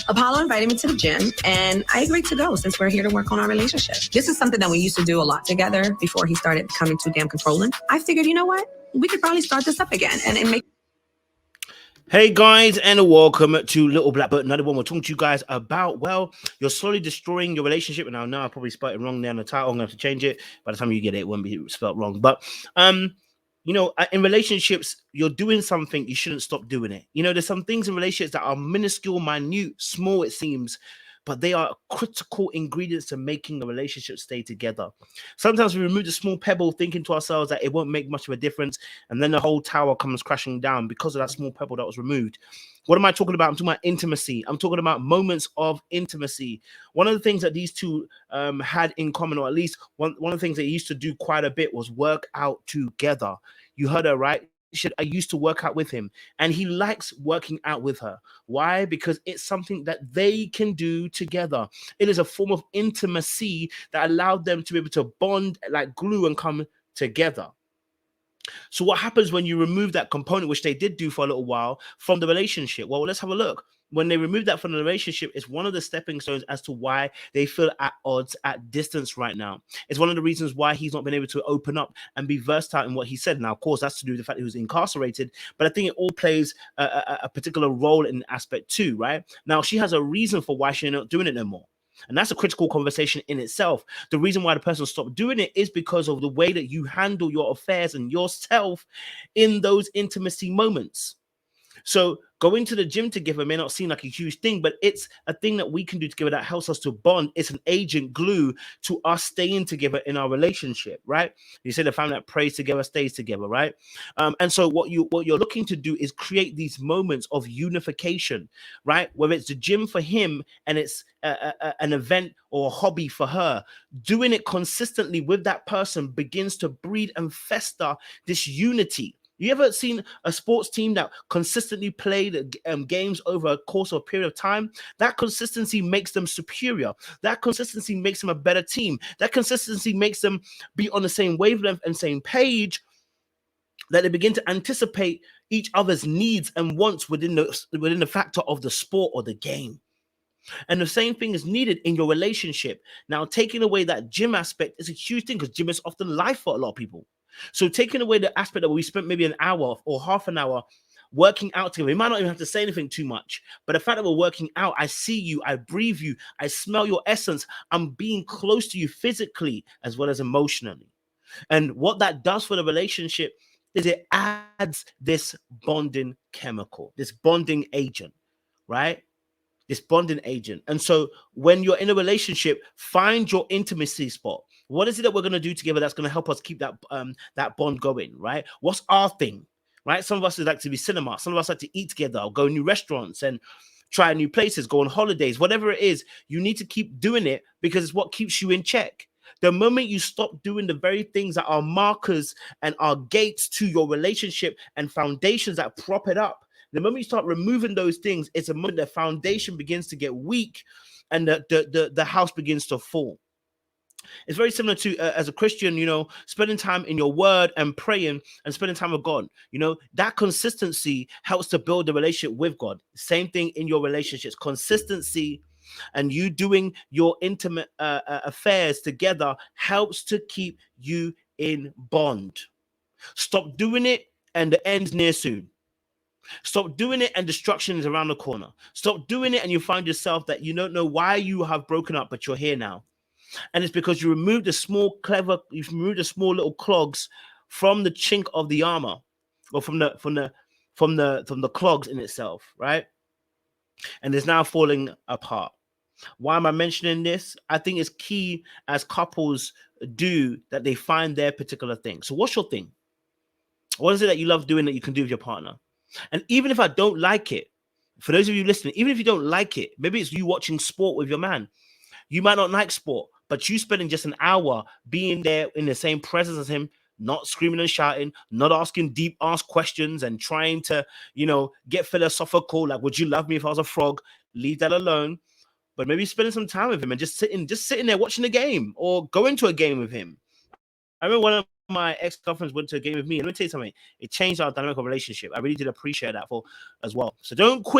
Apollo invited me to the gym, and I agreed to go since we're here to work on our relationship. This is something that we used to do a lot together before he started becoming too damn controlling. I figured, you know what? We could probably start this up again and make... Hey guys, and welcome to Little Black Book. Another one we're talking to you guys about, well, you're slowly destroying your relationship. And now I probably spelled it wrong there on the title. I'm going to have to change it. By the time you get it, it won't be spelled wrong. But, you know, in relationships, you're doing something, you shouldn't stop doing it. You know, there's some things in relationships that are minuscule, minute, small, it seems, but they are critical ingredients to making the relationship stay together. Sometimes we remove the small pebble thinking to ourselves that it won't make much of a difference, and then the whole tower comes crashing down because of that small pebble that was removed. What am I talking about? I'm talking about intimacy. I'm talking about moments of intimacy. One of the things that these two had in common, or at least one of the things they used to do quite a bit, was work out together. You heard her, right? I used to work out with him, and he likes working out with her. Why? Because it's something that they can do together. It is a form of intimacy that allowed them to be able to bond like glue and come together. So what happens when you remove that component, which they did do for a little while, from the relationship? Well, let's have a look. When they remove that from the relationship, it's one of the stepping stones as to why they feel at odds, at distance right now. It's one of the reasons why he's not been able to open up and be versatile in what he said. Now, of course, that's to do with the fact that he was incarcerated, but I think it all plays a particular role in aspect too, right? Now, she has a reason for why she's not doing it no more. And that's a critical conversation in itself. The reason why the person stopped doing it is because of the way that you handle your affairs and yourself in those intimacy moments. So going to the gym together may not seem like a huge thing, but it's a thing that we can do together that helps us to bond. It's an agent glue to us staying together in our relationship, right? You say the family that prays together stays together, right? And so what you're looking to do is create these moments of unification, right? Whether it's the gym for him and it's an event or a hobby for her, doing it consistently with that person begins to breed and fester this unity. You ever seen a sports team that consistently played games over a course of a period of time? That consistency makes them superior. That consistency makes them a better team. That consistency makes them be on the same wavelength and same page, that they begin to anticipate each other's needs and wants within the factor of the sport or the game. And the same thing is needed in your relationship. Now, taking away that gym aspect is a huge thing because gym is often life for a lot of people. So taking away the aspect that we spent maybe an hour or half an hour working out together, we might not even have to say anything too much, but the fact that we're working out, I see you, I breathe you, I smell your essence, I'm being close to you physically as well as emotionally. And what that does for the relationship is it adds this bonding chemical, this bonding agent, right? This bonding agent. And so when you're in a relationship, find your intimacy spot. What is it that we're going to do together that's going to help us keep that that bond going, right? What's our thing, right? Some of us like to be cinema. Some of us like to eat together or go to new restaurants and try new places, go on holidays, whatever it is. You need to keep doing it because it's what keeps you in check. The moment you stop doing the very things that are markers and are gates to your relationship and foundations that prop it up, the moment you start removing those things, it's a moment the foundation begins to get weak and the house begins to fall. It's very similar to, as a Christian, you know, spending time in your word and praying and spending time with God. You know, that consistency helps to build the relationship with God. Same thing in your relationships. Consistency and you doing your intimate affairs together helps to keep you in bond. Stop doing it and the end's near soon. Stop doing it and destruction is around the corner. Stop doing it and you find yourself that you don't know why you have broken up, but you're here now. And it's because you removed the small little clogs from the chink of the armor, or from the clogs in itself, right? And it's now falling apart. Why am I mentioning this? I think it's key as couples do that they find their particular thing. So what's your thing? What is it that you love doing that you can do with your partner? And even if I don't like it, for those of you listening, even if you don't like it, maybe it's you watching sport with your man. You might not like sport, but you spending just an hour being there in the same presence as him, not screaming and shouting, not asking deep ass questions and trying to, you know, get philosophical, like, would you love me if I was a frog? Leave that alone. But maybe spending some time with him and just sitting there watching the game or going to a game with him. I remember one of my ex-girlfriends went to a game with me, and let me tell you something, it changed our dynamic of relationship. I really did appreciate that as well. So don't quit